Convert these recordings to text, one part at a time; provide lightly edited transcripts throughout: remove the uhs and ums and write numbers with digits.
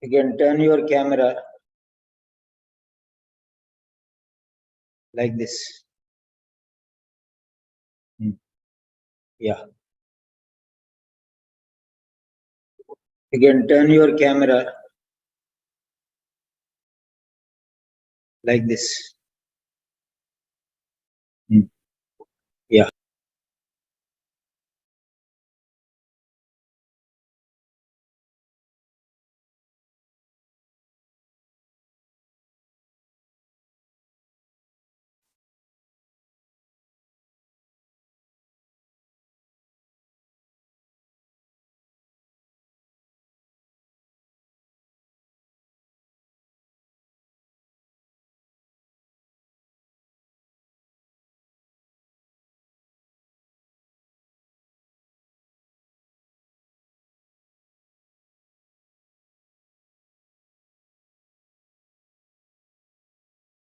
You can turn your camera like this. Yeah. You can turn your camera like this. Yeah.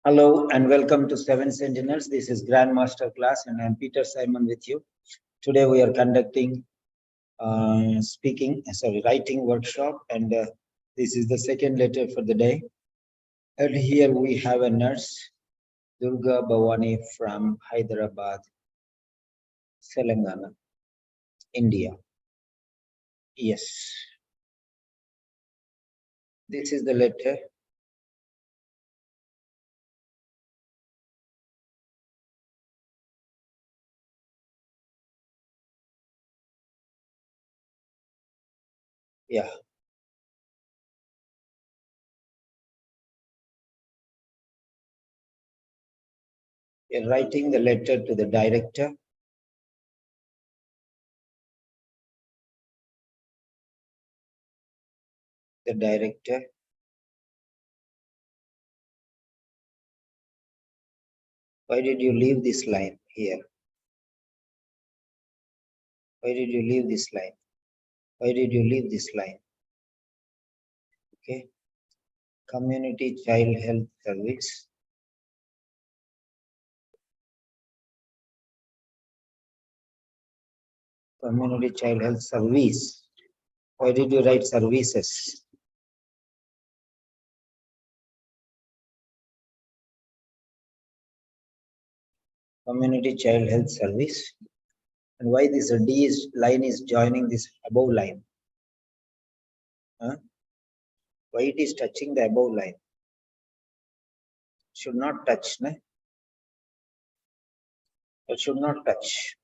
Hello and welcome to Seven Sentinels. This is Grand Master class and I'm Peter Simon with you. Today we are conducting writing workshop and this is the second letter for the day. And here we have a nurse, Durga Bhavani from Hyderabad, Telangana, India. Yes. This is the letter. Yeah. You're writing the letter to the director. The director. Why did you leave this line here? Why did you leave this line? Why did you leave this line? Okay. Community Child Health Service. Community Child Health Service. Why did you write services? Community Child Health Service. And why this line is joining this above line? Huh? Why it is touching the above line? Should not touch, ne? It should not touch.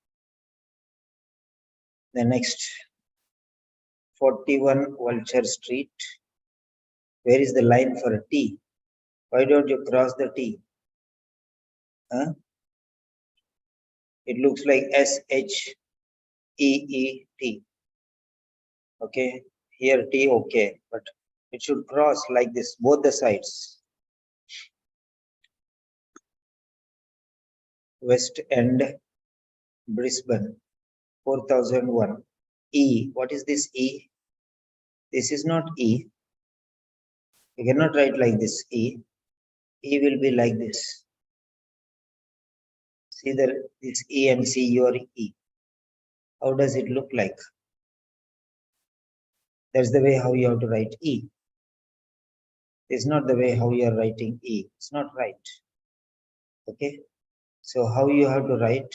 The next, 41 Vulture Street. Where is the line for a T? Why don't you cross the T? Huh? It looks like SHEET. Okay, here T, okay, but it should cross like this, both the sides. West End, Brisbane, 4001. E, what is this E? This is not E. You cannot write like this E. E will be like this. See this E and see your E. How does it look like? That's the way how you have to write E. It's not the way how you are writing E. It's not right. Okay. So how you have to write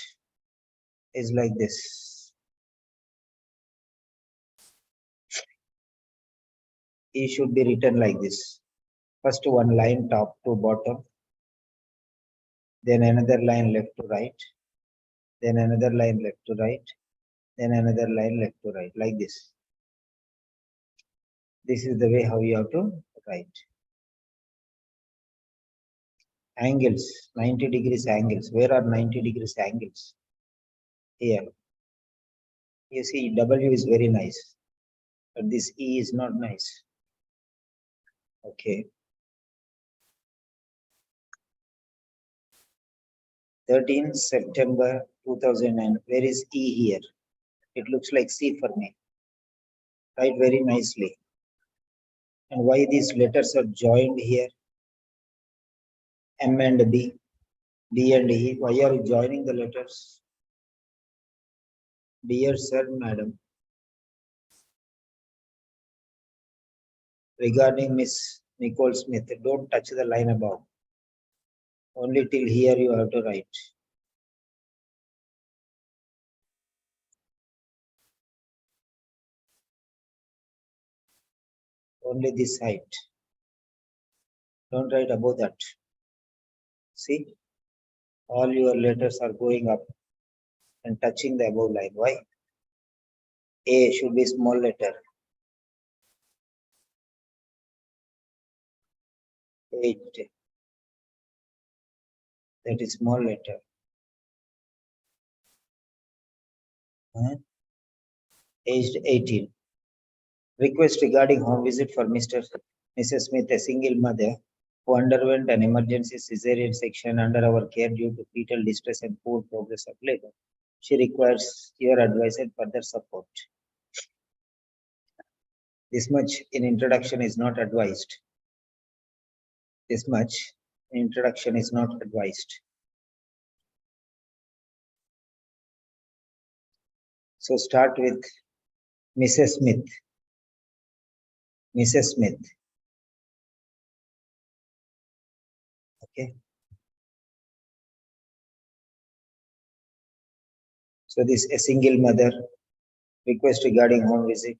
is like this. E should be written like this. First one line top to bottom. Then another line left to right. Then another line left to right. Then another line left to right. Like this. This is the way how you have to write. Angles, 90 degrees angles. Where are 90 degrees angles? Here. You see W is very nice. But this E is not nice. Okay. 13th September 2009. Where is E here? It looks like C for me. Write very nicely. And why these letters are joined here? M and B, D and E. Why are you joining the letters? Dear sir, madam. regarding Miss Nicole Smith, don't touch the line above. Only till here you have to write. Only this height. Don't write above that. See, all your letters are going up and touching the above line. Why? A should be small letter. 8. That is small letter. Aged 18. Request regarding home visit for Mrs. Smith, a single mother who underwent an emergency cesarean section under our care due to fetal distress and poor progress of labor. She requires your advice and further support. This much in introduction is not advised. This much in introduction is not advised. So start with Mrs. Smith. Mrs. Smith. Okay. So this a single mother request regarding home visit.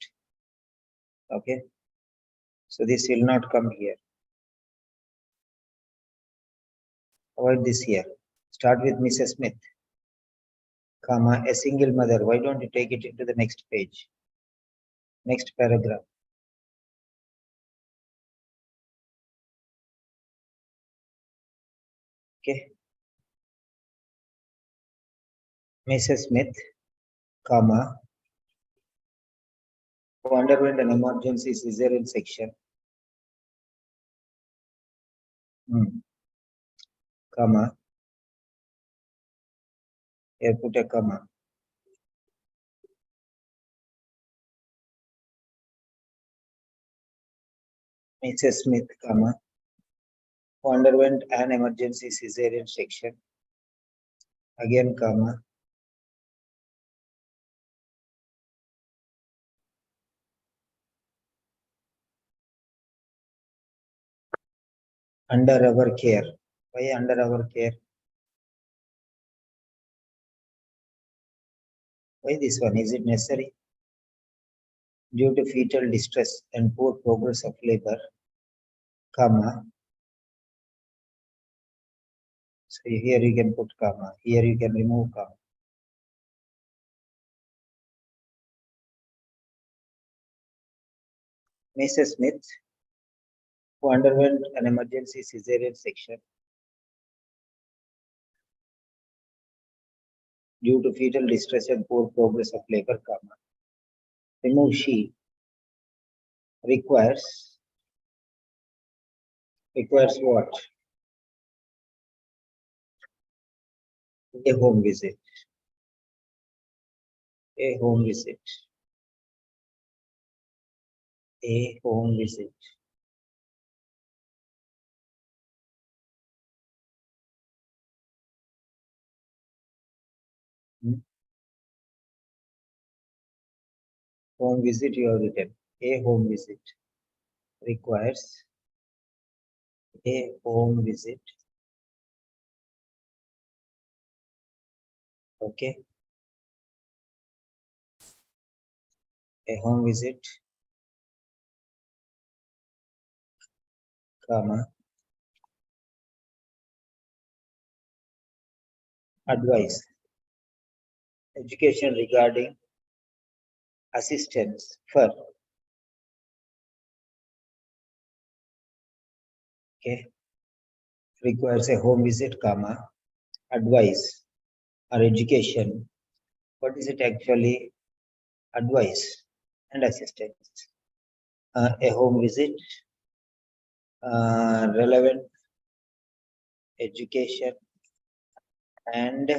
Okay. So this will not come here. Avoid this here. Start with Mrs. Smith, comma, a single mother. Why don't you take it into the next page? Next paragraph. Okay. Mrs. Smith, comma, who underwent an emergency cesarean section. Comma. Here put a comma. Mrs. Smith, comma, who underwent an emergency cesarean section. Again, comma. Under our care. Why under our care? Why this one? Is it necessary? Due to fetal distress and poor progress of labor, comma. So here you can put comma. Here you can remove comma. Mrs. Smith, who underwent an emergency cesarean section due to fetal distress and poor progress of labor, comma. Remove she. Requires what? A home visit. A home visit. A home visit. Home visit you have written. A home visit requires a home visit. Okay. A home visit, comma, advice. Education regarding assistance for. Okay. Requires a home visit, comma, advice or education. What is it actually? Advice and assistance. A home visit, relevant education and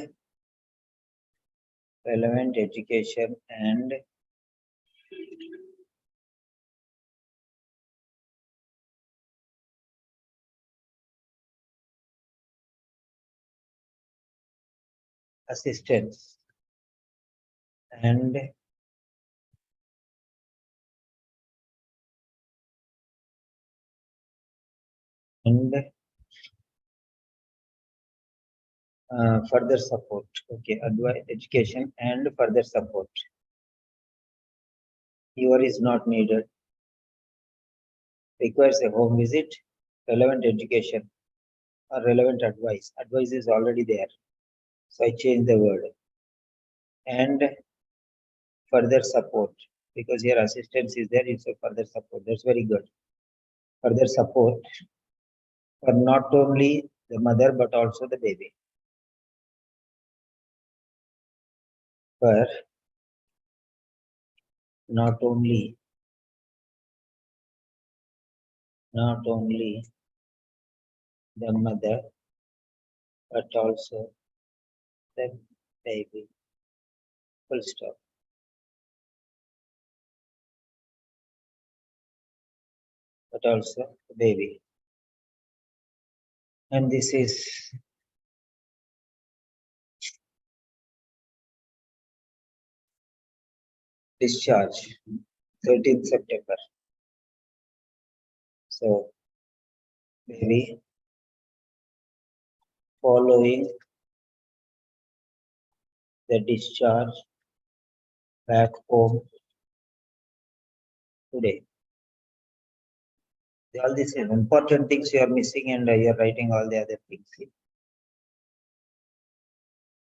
assistance and and further support. Okay, advice, education and further support. Your is not needed. Requires a home visit, relevant education or relevant advice. Advice is already there. So I change the word. And further support, because your assistance is there, it's a further support. That's very good. Further support for not only the mother but also the baby. For not only the mother but also the baby. Full stop. But also the baby. And this is discharge, 13th September. So baby following the discharge back home today. All these important things you are missing, and you are writing all the other things.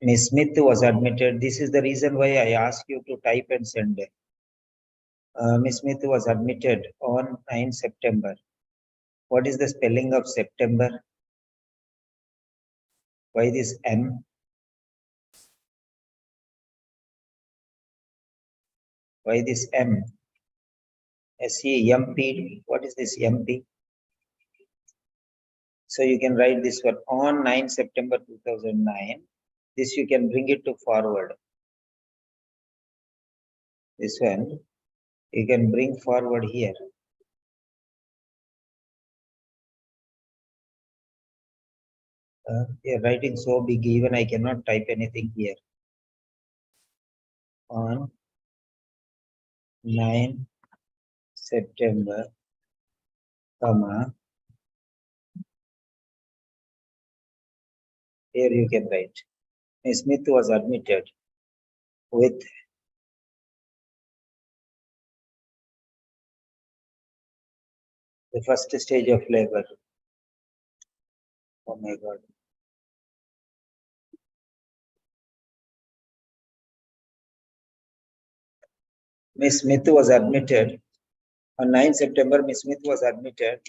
Miss Smith was admitted. This is the reason why I ask you to type and send. Miss Smith was admitted on 9 September. What is the spelling of September? Why this M? Why this M? S-E-M-P. What is this M-P? So you can write this one on 9 September 2009. This you can bring it to forward. This one you can bring forward here. You're writing so big, even I cannot type anything here. On 9 September, comma, here you can write. Miss Smith was admitted with the first stage of labor. Oh my God. Miss Smith was admitted on 9 September. Miss Smith was admitted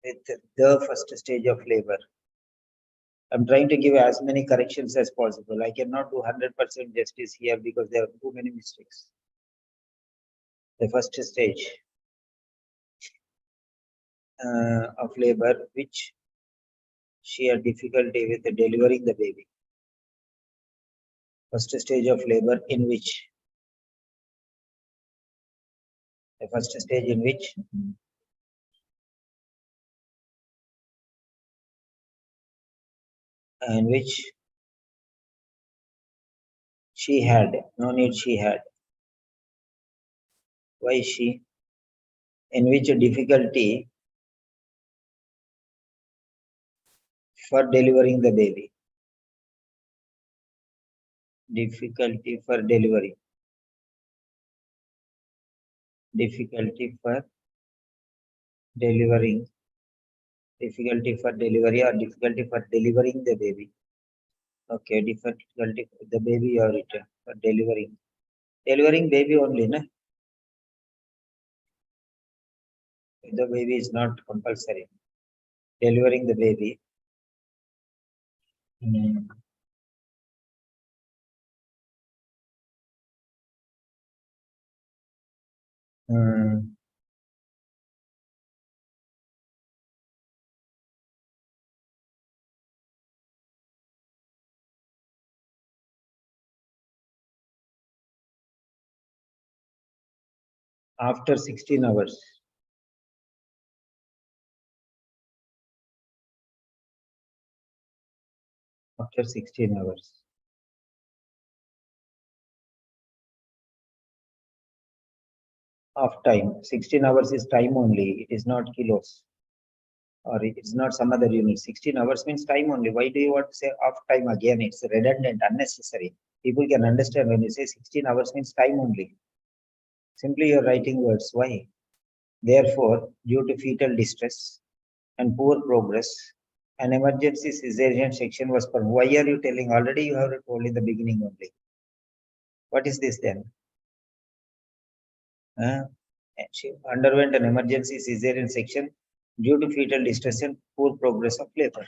with the first stage of labor. I'm trying to give as many corrections as possible. I cannot do 100% justice here because there are too many mistakes. The first stage of labor, which she had difficulty with delivering the baby. First stage of labor in which the first stage in which she had no need she had. Why she? In which difficulty for delivering the baby. Difficulty for delivery. Difficulty for delivering. Difficulty for delivery or difficulty for delivering the baby. Okay, difficulty for the baby you have written for delivering. Delivering baby only, na? The baby is not compulsory. Delivering the baby. After 16 hours. After 16 hours. of time. 16 hours is time only. It is not kilos, or it is not some other unit. 16 hours means time only. Why do you want to say of time again? It's redundant, unnecessary. People can understand when you say 16 hours means time only. Simply you're writing words. Why? Therefore, due to fetal distress and poor progress, an emergency Caesarian section was performed. Why are you telling? Already you have told in the beginning only. What is this then? She underwent an emergency Caesarian section due to fetal distress and poor progress of labor.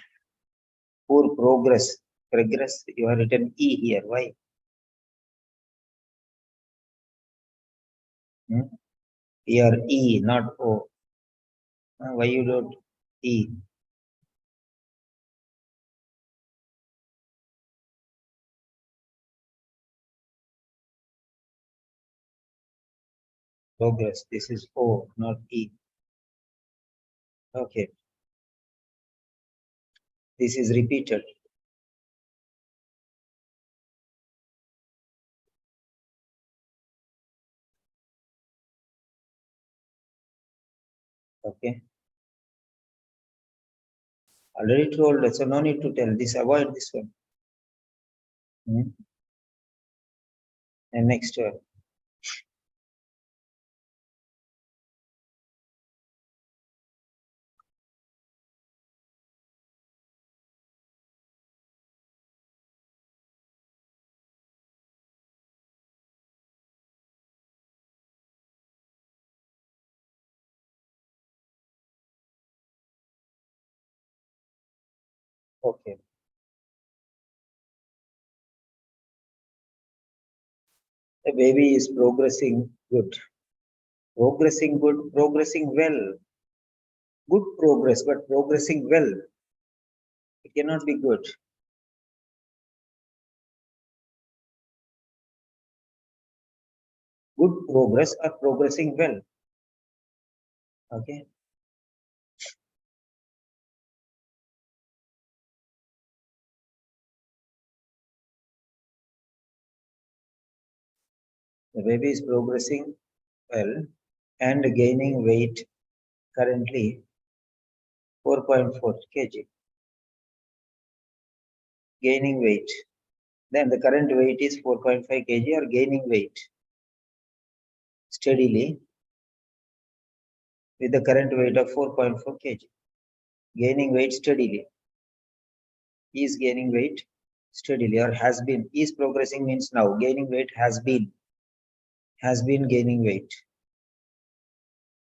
Poor progress. Progress, you have written E here. Why? Here E, not O. Why you don't E? Progress. This is O, not E. Okay. This is repeated. Okay. Already told, so no need to tell this. Avoid this one. And next one. Okay. The baby is progressing good. Progressing good, progressing well. Good progress, but progressing well. It cannot be good. Good progress or progressing well. Okay. The baby is progressing well and gaining weight, currently 4.4 kg. Gaining weight. Then the current weight is 4.5 kg or gaining weight steadily with the current weight of 4.4 kg. Gaining weight steadily. Is gaining weight steadily or has been. Is progressing means now. Gaining weight has been. Has been gaining weight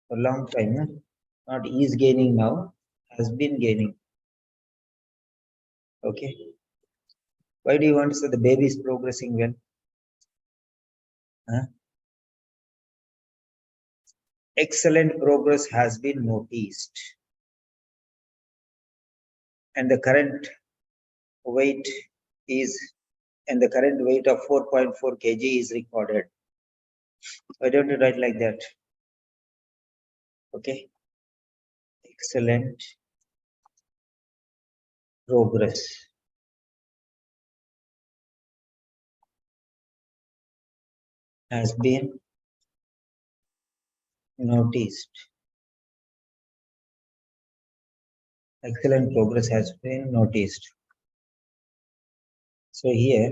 for a long time. No? Not is gaining now. Has been gaining. Okay. Why do you want to say the baby is progressing well? Huh? Excellent progress has been noticed. And the current weight is, and the current weight of 4.4 kg is recorded. Why don't you write like that? Okay. Excellent progress has been noticed. Excellent progress has been noticed. So here,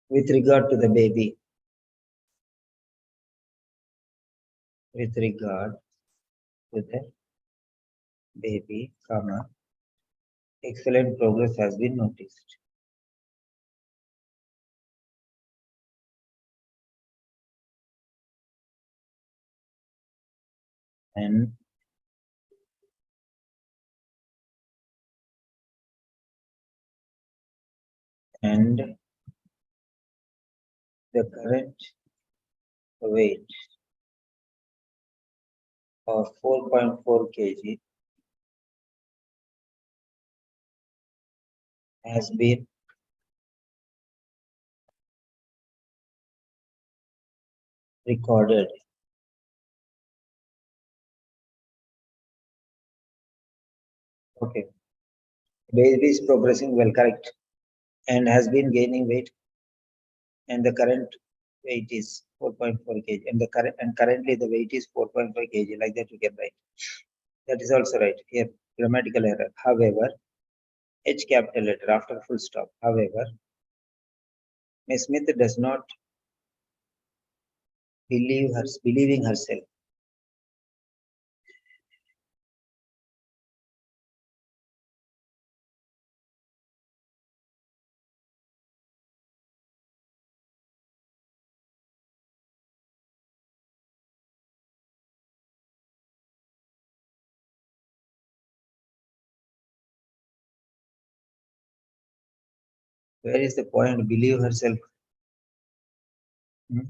with regard to the baby, with regard to the baby, comma, excellent progress has been noticed. And the current weight of 4.4 kg has been recorded. Okay. Baby is progressing well, correct, and has been gaining weight, and the current weight is 4.4 kg, and currently the weight is 4.5 kg. Like that you can write. That is also right. Here, grammatical error. However, H capital letter after full stop. However, Miss Smith does not believing herself. Where is the point? Believe herself. Hmm?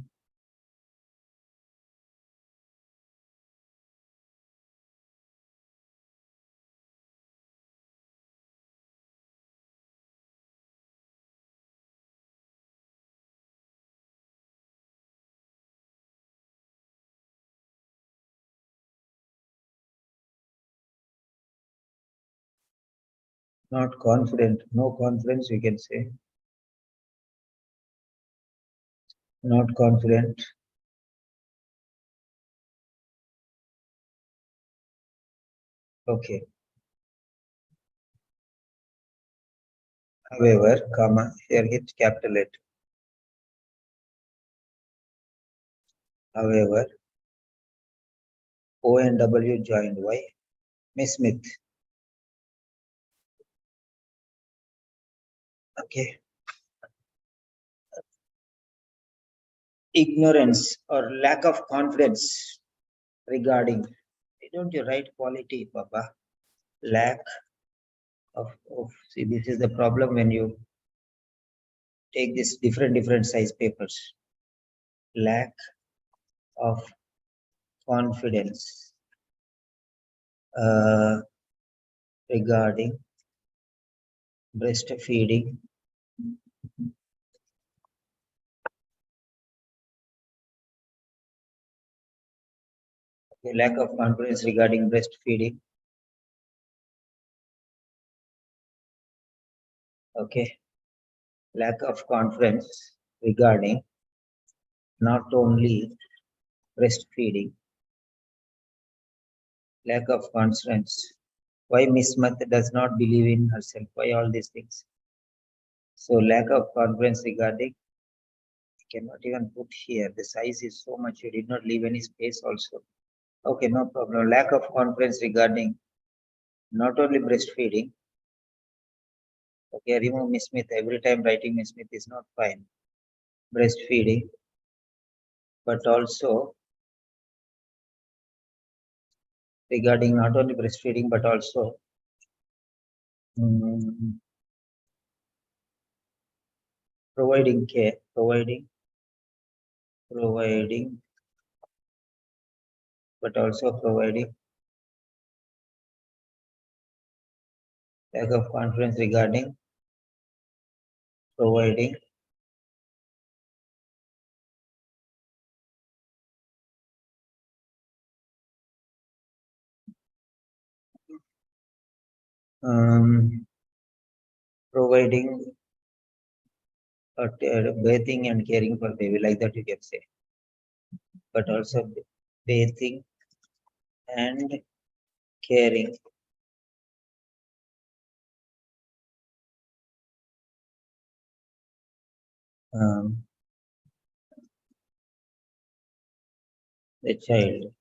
Not confident. No confidence, you can say. Not confident. Okay. However, comma, here hit capital letter. However, O and W joined. Why? Miss Smith. Okay. Ignorance or lack of confidence regarding. Why don't you write quality, Papa? Lack of see, this is the problem when you take this different size papers. Lack of confidence regarding breastfeeding. Okay, lack of confidence regarding breastfeeding. Okay, lack of confidence regarding not only breastfeeding, lack of confidence. Why Miss Smith does not believe in herself? Why all these things? So lack of confidence regarding, I cannot even put here. The size is so much, you did not leave any space also. Okay, no problem. Lack of confidence regarding not only breastfeeding. Okay, remove Miss Smith. Every time writing Miss Smith is not fine. Breastfeeding, but also regarding not only breastfeeding, but also providing care, providing, but also providing. Lack of confidence regarding providing providing bathing and caring for baby, like that you can say, but also bathing and caring the child,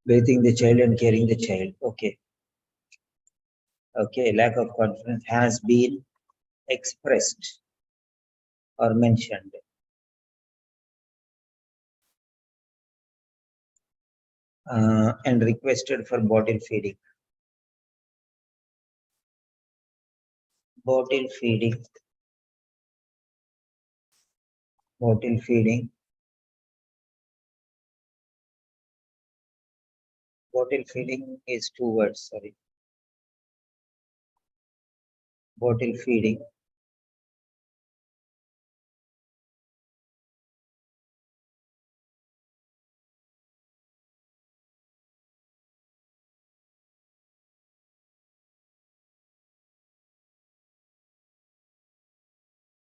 bathing the child and caring the child. Okay, okay, lack of confidence has been expressed or mentioned. And requested for bottle feeding. Bottle feeding. Bottle feeding. Bottle feeding is two words, sorry. Bottle feeding.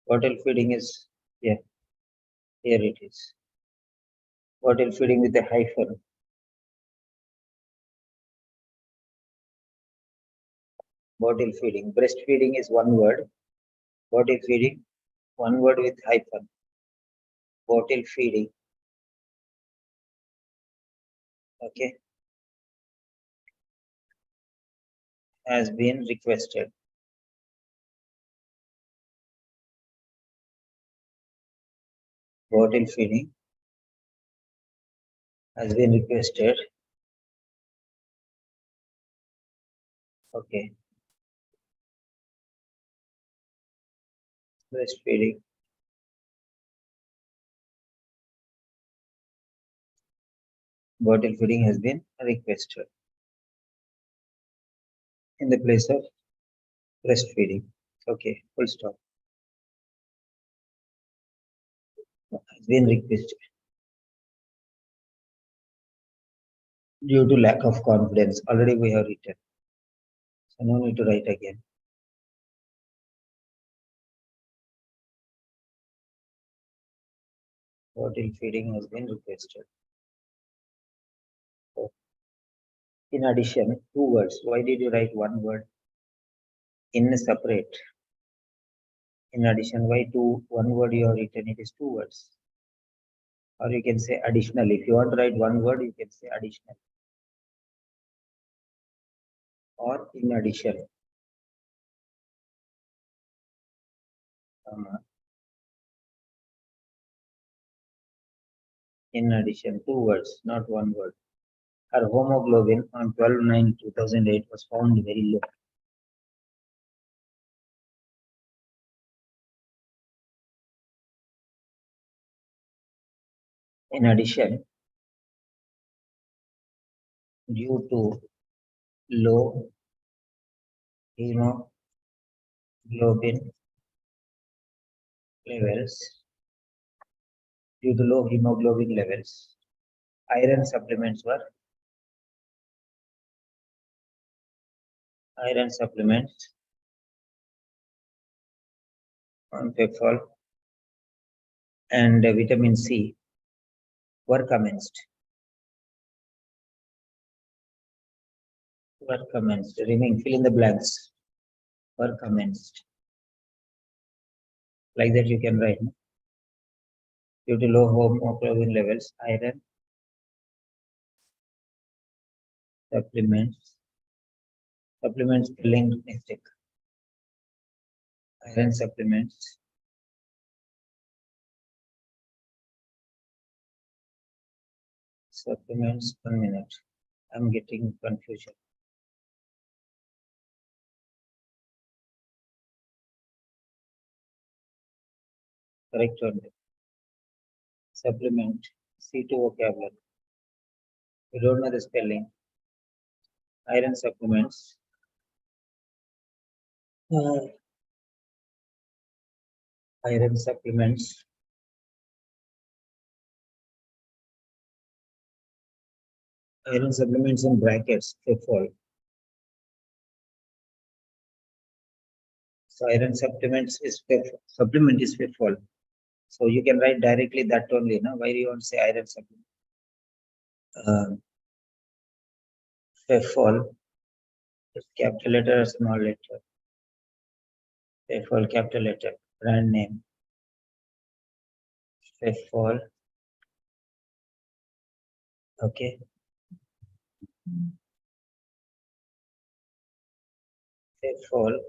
Bottle feeding is, yeah. Here it is. Bottle feeding with a hyphen. Bottle feeding. Breastfeeding is one word. Bottle feeding, one word with hyphen. Bottle feeding. Okay. Has been requested. Bottle feeding has been requested. Okay. Breastfeeding. Bottle feeding has been requested in the place of breastfeeding. Okay, full stop. Has been requested due to lack of confidence. Already we have written, so no need to write again. Bottle feeding has been requested. So, in addition, two words. Why did you write one word in separate? In addition, why one word you have written? It is two words. Or you can say additional. If you want to write one word, you can say additional. Or in addition. In addition, two words, not one word. Her hemoglobin on 12/9/2008 was found very low. In addition, due to low hemoglobin levels, iron supplements on Pepfol and vitamin C were commenced. Fill in the blanks. Were commenced. Like that you can write. Due to low hemoglobin levels, iron supplements spelling mistake. Iron supplements supplements 1 minute. I'm getting confusion. Correct one. Supplement C2 vocabulary. You don't know the spelling. Iron supplements. Iron supplements. Iron supplements in brackets. Pepfol. So iron supplements is supplement is Pepfol. So you can write directly that only. No? Why do you want to say iron supplement? Pepfol. Capital letter or small letter? Pepfol capital letter. Brand name. Pepfol. Okay. Pepfol.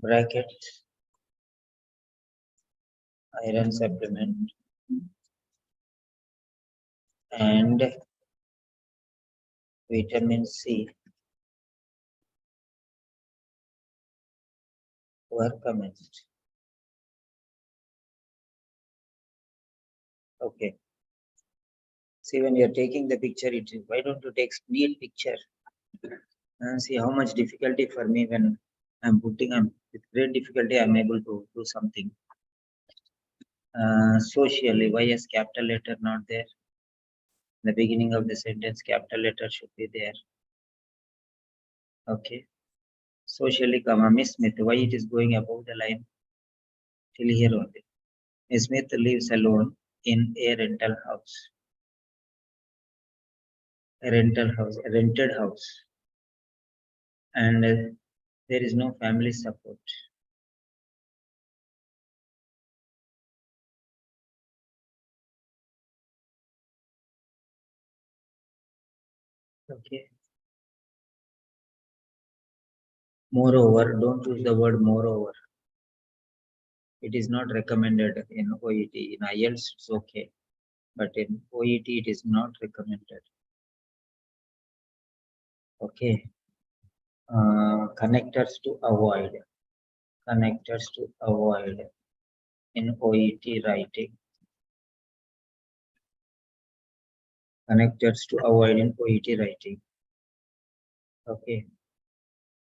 Bracket. Iron supplement. And vitamin C were commenced. Okay. See, when you're taking the picture, why don't you take neat picture? And see how much difficulty for me when with great difficulty, I'm able to do something. Socially, why is capital letter not there? The beginning of the sentence, capital letter should be there. Okay. Socially, comma, Miss Smith. Why it is going above the line? Till here only. Miss Smith lives alone in a rental house. A rented house. And there is no family support. Okay. Moreover, don't use the word moreover. It is not recommended in OET. In IELTS, it's okay. But in OET, it is not recommended. Okay. Connectors to avoid. Connectors to avoid in OET writing. Connectors to avoid in OET writing. Okay.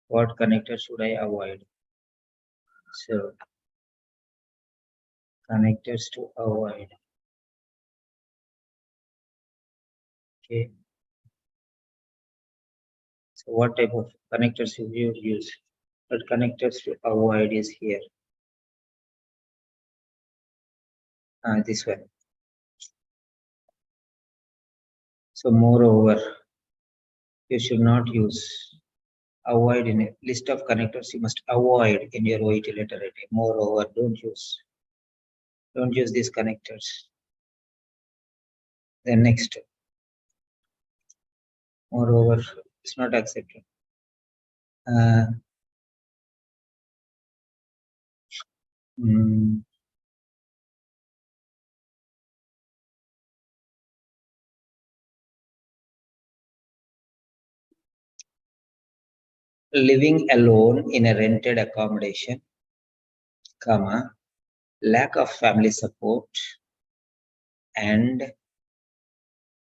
What connector should I avoid? So, connectors to avoid. Okay. So, what type of connectors should you use? But connectors to avoid is here. This one. So, moreover, you should not use avoid in a list of connectors. You must avoid in your OET letter writing. Moreover, don't use these connectors. Then next, moreover, it's not accepted. Living alone in a rented accommodation, comma, lack of family support, and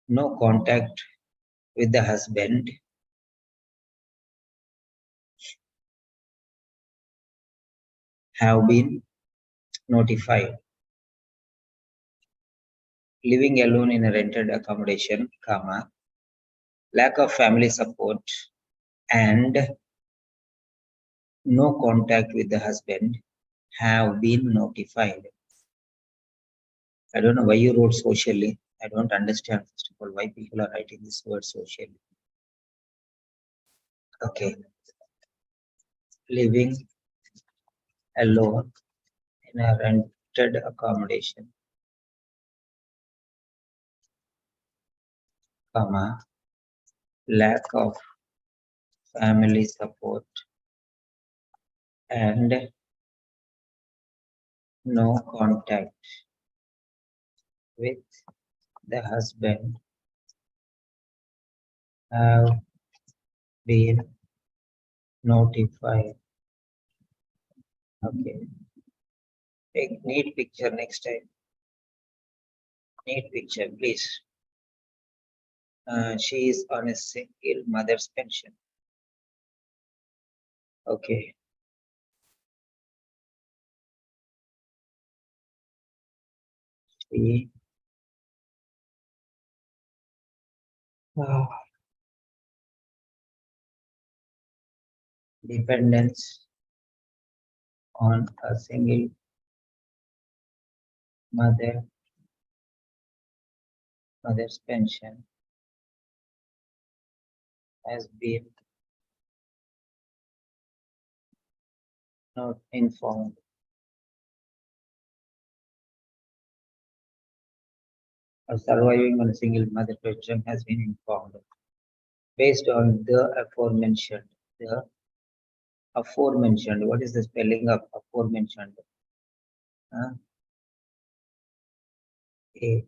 no contact with the husband have been notified. Living alone in a rented accommodation, comma, lack of family support and no contact with the husband have been notified. I don't know why you wrote socially. I don't understand, first of all, why people are writing this word socially. Okay. Living alone in a rented accommodation, comma, lack of family support and no contact with the husband have been notified. Okay. Take neat picture next time. Neat picture, please. She is on a single mother's pension. Okay. She dependence on a single mother's pension has been not informed. Surviving on a single mother pension has been informed. Based on the aforementioned, what is the spelling of aforementioned? A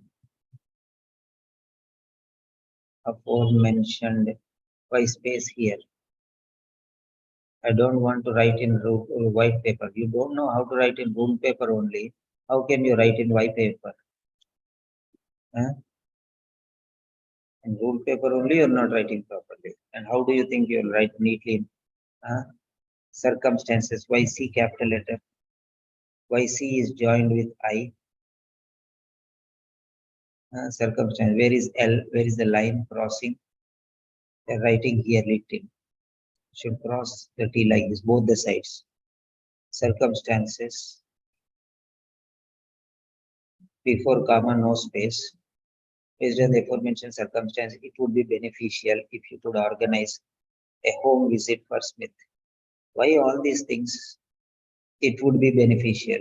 aforementioned, why space here? I don't want to write in white paper. You don't know how to write in ruled paper only. How can you write in white paper? In ruled paper only, you're not writing properly. And how do you think you'll write neatly? Circumstances, YC capital letter. YC is joined with I. Circumstance, where is L? Where is the line crossing? They're writing here little. should cross the T like this, both the sides. Circumstances, before comma, no space. Based on the aforementioned circumstance, it would be beneficial if you could organize a home visit for Smith. Why all these things? It would be beneficial.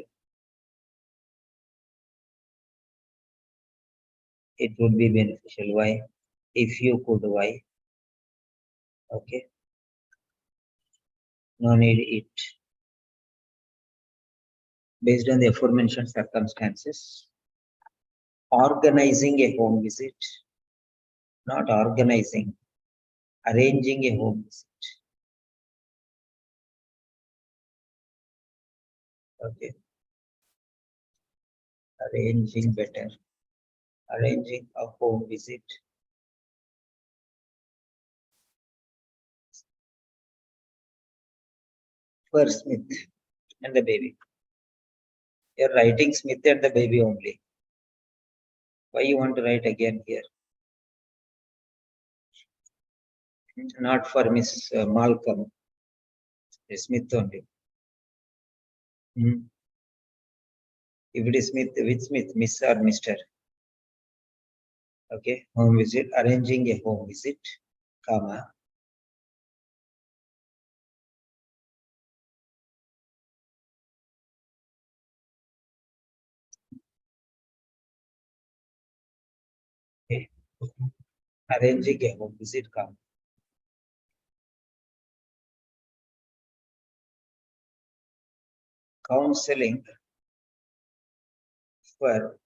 It would be beneficial. Why? If you could, why? Okay. No need it. Based on the aforementioned circumstances, organizing a home visit, not organizing, arranging a home visit. Okay. Arranging better. Arranging a home visit. For Smith and the baby. You're writing Smith and the baby only. Why you want to write again here? Not for Miss Malcolm. Smith only. If it is Smith, which Smith? Miss or Mr.? Okay. Home visit. Arranging a home visit, comma. Okay. Arranging a home visit, comma. Counseling for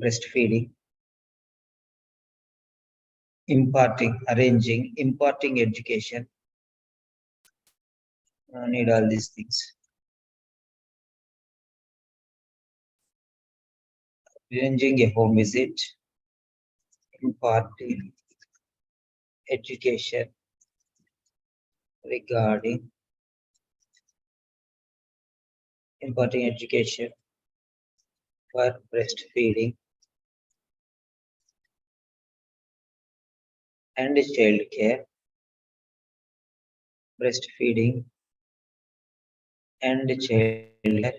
breastfeeding, imparting education. I need all these things. Arranging a home visit, imparting education regarding imparting education for breastfeeding and child care, breastfeeding and child care,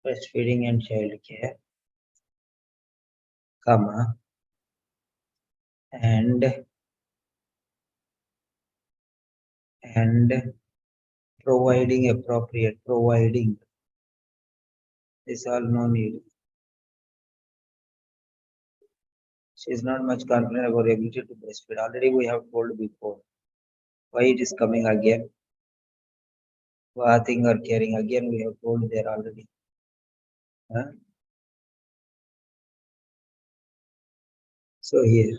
breastfeeding and child care, comma, and providing is all no need. She is not much confident about ability to breastfeed. Already we have told before. Why it is coming again? Bathing or caring again we have told there already. Huh? So here,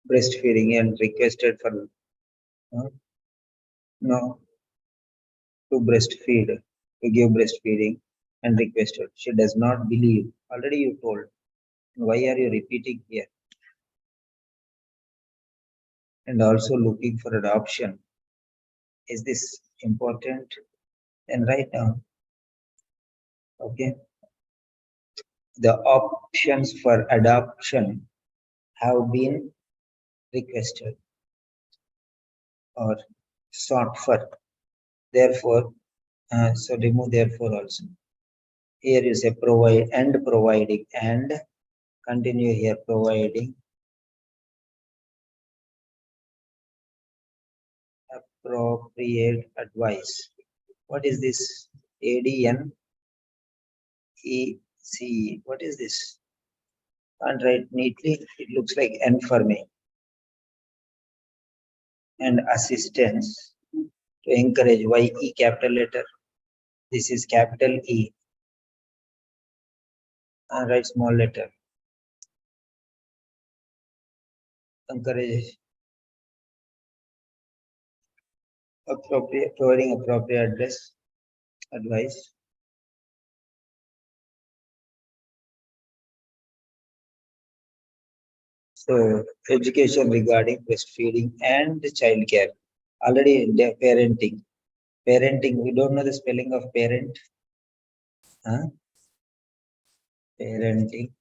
breastfeeding and requested for no to breastfeed, to give breastfeeding and requested. She does not believe. Already you told. Why are you repeating here? And also looking for adoption. Is this important? Then write down. Okay. The options for adoption have been requested or sought for. Therefore, so remove therefore also. Here you say provide and providing and continue here providing appropriate advice. What is this? ADNEC. What is this? Can't write neatly. It looks like N for me. And assistance to encourage. Why E capital letter? This is capital E. And write small letter. Encourage providing appropriate advice. So education regarding breastfeeding and child care. Already parenting. Parenting, we don't know the spelling of parent. Huh? Parenting.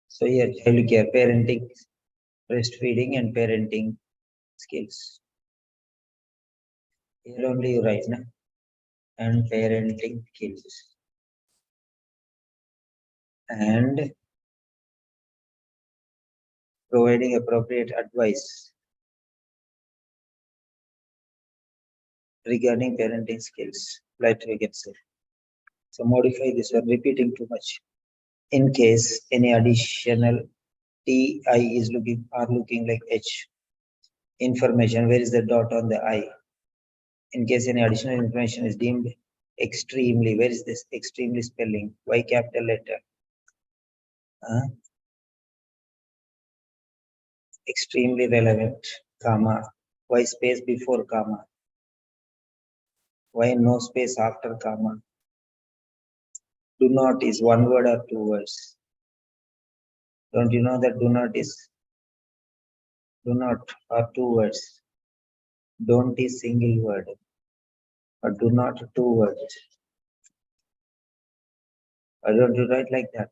So here, child care, parenting, breastfeeding, and parenting skills. Here only you write, na? And parenting skills. And providing appropriate advice regarding parenting skills. Like we can say. So modify this one, repeating too much. In case any additional TI is looking like H. Information, where is the dot on the I? In case any additional information is deemed extremely, where is this extremely spelling? Why capital letter? Extremely relevant, comma. Why space before comma? Why no space after comma? Do not is one word or two words? Don't you know that do not is do not or two words? Don't is single word, or do not two words. Or don't you write like that?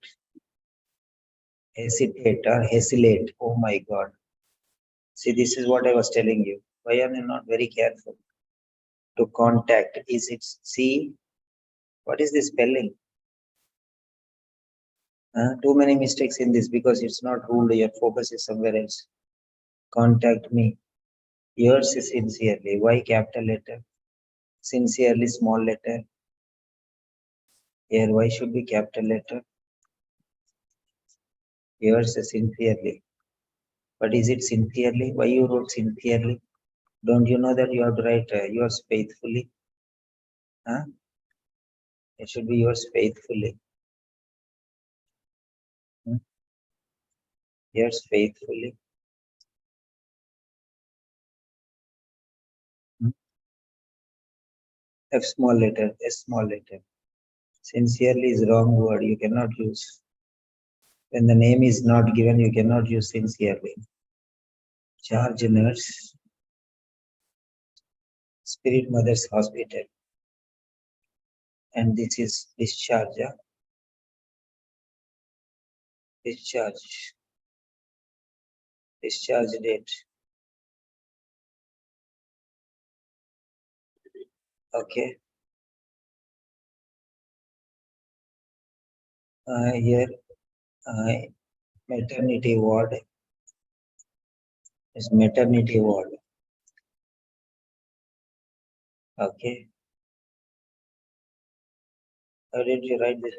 Hesitate or hesitate. Oh my God. See, this is what I was telling you. Why are you not very careful? To contact, is it C? What is the spelling? Too many mistakes in this because it's not ruled. Your focus is somewhere else. Contact me. Yours is sincerely. Why capital letter? Sincerely small letter. Here, why should be capital letter? Yours is sincerely. But is it sincerely? Why you wrote sincerely? Don't you know that you have to write yours faithfully? It should be yours faithfully. Yours faithfully. F small letter, S small letter. Sincerely is wrong word. You cannot use. When the name is not given, you cannot use sincerely. Charge nurse. Spirit Mother's Hospital. And this is discharge. Discharge. Discharge date. Okay. Here, maternity ward is maternity ward. Okay. How did you write this?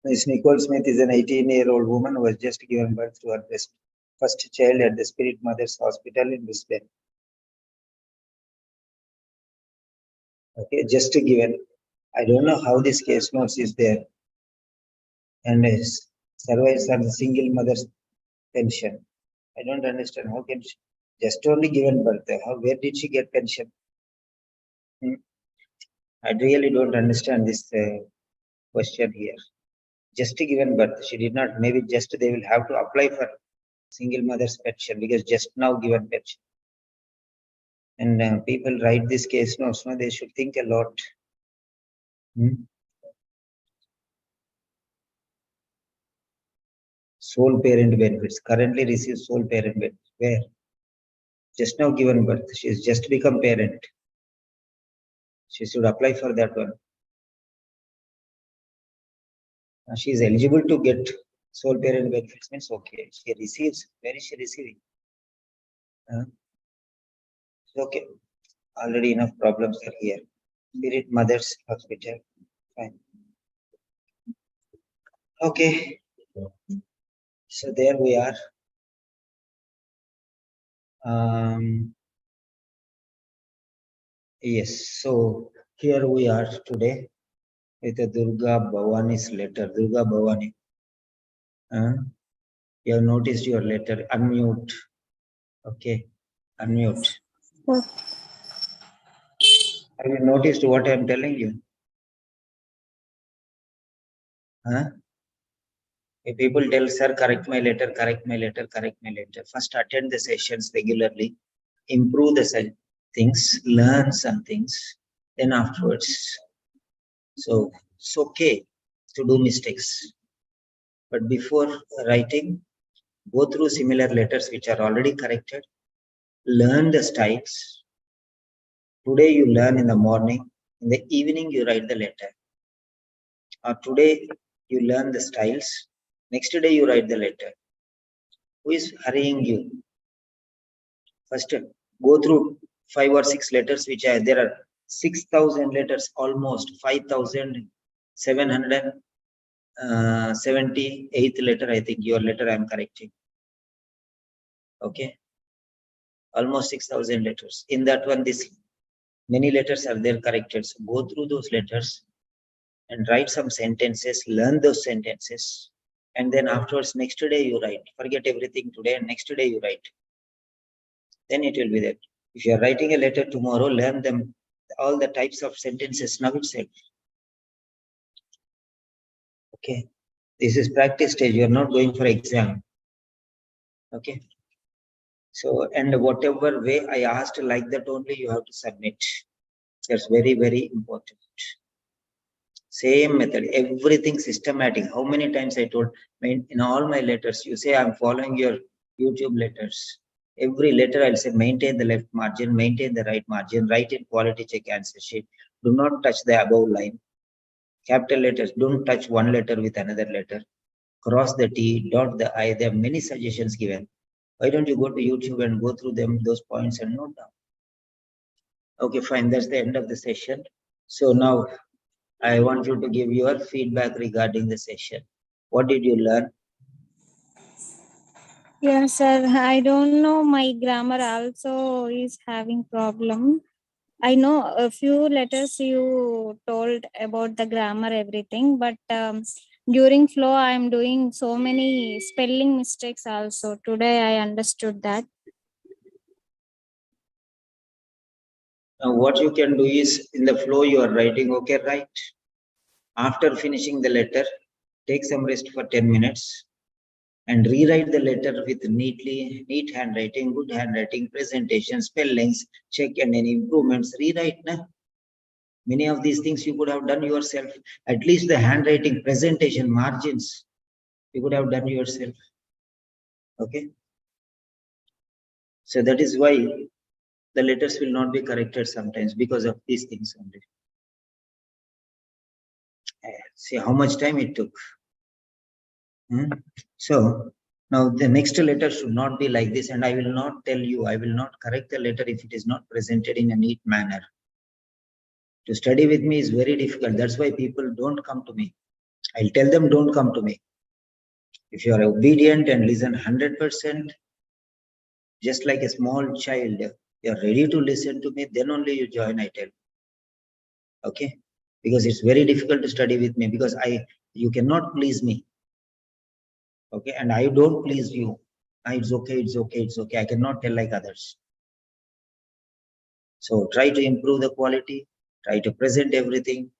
Miss Nicole Smith is an 18-year-old woman who was just given birth to her first child at the Spirit Mother's Hospital in Brisbane. Okay, just given. I don't know how this case notes is there. And survives on the single mother's pension. I don't understand. How can she just only given birth? Where did she get pension? I really don't understand this question here. Just given birth, she did not. Maybe just they will have to apply for single mother's pension because just now given pension. And people write this case notes, no, they should think a lot. Sole parent benefits. Currently receives sole parent benefits. Where? Just now given birth. She has just become parent. She should apply for that one. She is eligible to get sole parent benefits. Means okay. She receives. Where is she receiving? Okay. Already enough problems are here. Spirit Mother's Hospital. Fine. Okay. So there we are. Yes. So here we are today with the Durga Bhavani's letter. Durga Bhavani. You have noticed your letter. Unmute. Okay. Unmute. Have you noticed what I am telling you? Huh? If people tell, sir, correct my letter, correct my letter, correct my letter. First, attend the sessions regularly, improve the things, learn some things, then afterwards. So it's okay to do mistakes. But before writing, go through similar letters which are already corrected, learn the styles. Today you learn in the morning, in the evening you write the letter. Or today you learn the styles, next day you write the letter. Who is hurrying you? First, go through 5 or 6 letters, which are there are 6,000 letters, almost 5,778 letter. I think your letter I am correcting. Okay, almost 6,000 letters. In that one, this many letters are there corrected. So go through those letters and write some sentences. Learn those sentences, and then afterwards, next day you write. Forget everything today, and next day you write. Then it will be there. If you are writing a letter tomorrow, learn them, all the types of sentences now itself. Okay, this is practice stage. You are not going for exam. Okay, so and whatever way I asked, like that only you have to submit. That's very, very important. Same method, everything systematic. How many times I told in all my letters, you say I'm following your YouTube letters. Every letter I'll say maintain the left margin, maintain the right margin, write in quality check answer sheet. Do not touch the above line. Capital letters, don't touch one letter with another letter. Cross the T, dot the I. There are many suggestions given. Why don't you go to YouTube and go through them, those points, and note down? Okay, fine. That's the end of the session. So now I want you to give your feedback regarding the session. What did you learn? Yeah, sir. I don't know. My grammar also is having problem. I know a few letters you told about the grammar, everything, but during flow, I am doing so many spelling mistakes also. Today, I understood that. Now, what you can do is in the flow you are writing, okay, right. After finishing the letter, take some rest for 10 minutes and rewrite the letter with neat handwriting, good handwriting, presentation, spellings, check and any improvements, rewrite. Na? Many of these things you could have done yourself. At least the handwriting, presentation, margins, you could have done yourself. Okay. So that is why the letters will not be corrected sometimes because of these things only. See how much time it took. So now the next letter should not be like this, and I will not tell you, I will not correct the letter if it is not presented in a neat manner. To study with me is very difficult. That's why people don't come to me. I'll tell them, don't come to me. If you are obedient and listen 100%, just like a small child, you are ready to listen to me, then only you join, I tell. Okay? Because it's very difficult to study with me because you cannot please me. Okay? And I don't please you. It's okay, it's okay, it's okay. I cannot tell like others. So try to improve the quality, try to present everything.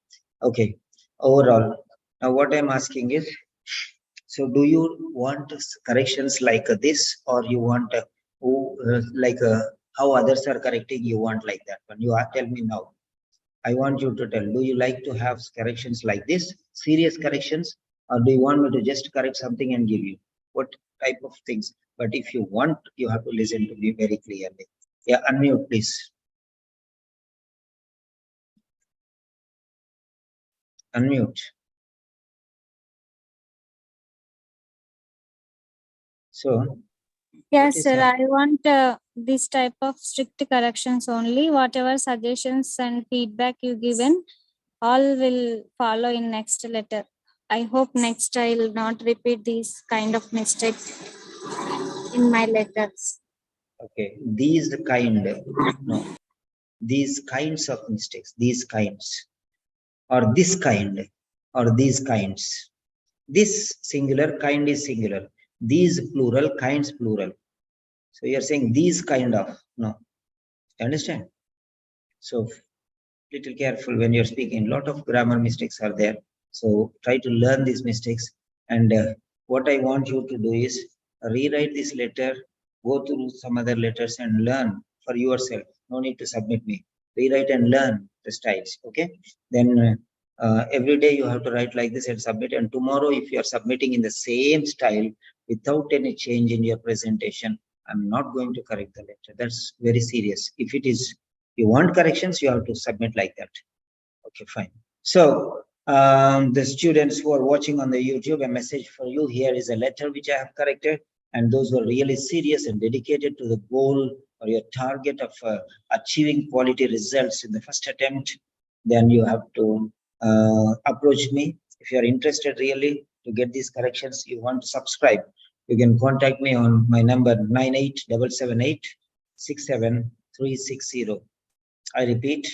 Okay, overall. Now what I'm asking is, so do you want corrections like this, or you want how others are correcting, you want like that one? You tell me now. I want you to tell, do you like to have corrections like this, serious corrections, or do you want me to just correct something and give you? What type of things? But if you want, you have to listen to me very clearly. Yeah, unmute please. Unmute. So, yes, sir. I want this type of strict corrections only. Whatever suggestions and feedback you given, all will follow in next letter. I hope next I will not repeat these kind of mistakes in my letters. okay, these kinds of mistakes, these kinds, or this kind, or these kinds. This singular, kind is singular. These plural, kinds plural. So you're saying these kind of, no. You understand? So little careful when you're speaking. A lot of grammar mistakes are there. So try to learn these mistakes. And what I want you to do is rewrite this letter, go through some other letters and learn for yourself. No need to submit me. Rewrite and learn the styles. Okay. Then every day you have to write like this and submit. And tomorrow, if you are submitting in the same style without any change in your presentation, I'm not going to correct the letter. That's very serious. If it is you want corrections, you have to submit like that. Okay, fine. So the students who are watching on the YouTube, a message for you. Here is a letter which I have corrected. And those who are really serious and dedicated to the goal or your target of achieving quality results in the first attempt, then you have to approach me. If you are interested really to get these corrections, you want to subscribe, you can contact me on my number 98778 67360. I repeat,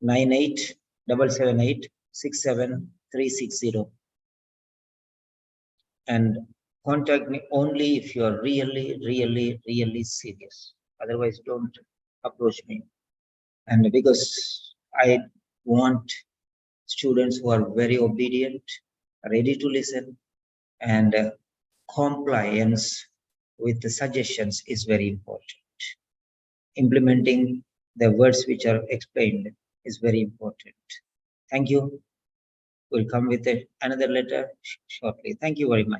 98778 67360. And contact me only if you are really serious. Otherwise, don't approach me. And because I want students who are very obedient, ready to listen, and compliance with the suggestions is very important. Implementing the words which are explained is very important. Thank you. We'll come with another letter shortly. Thank you very much.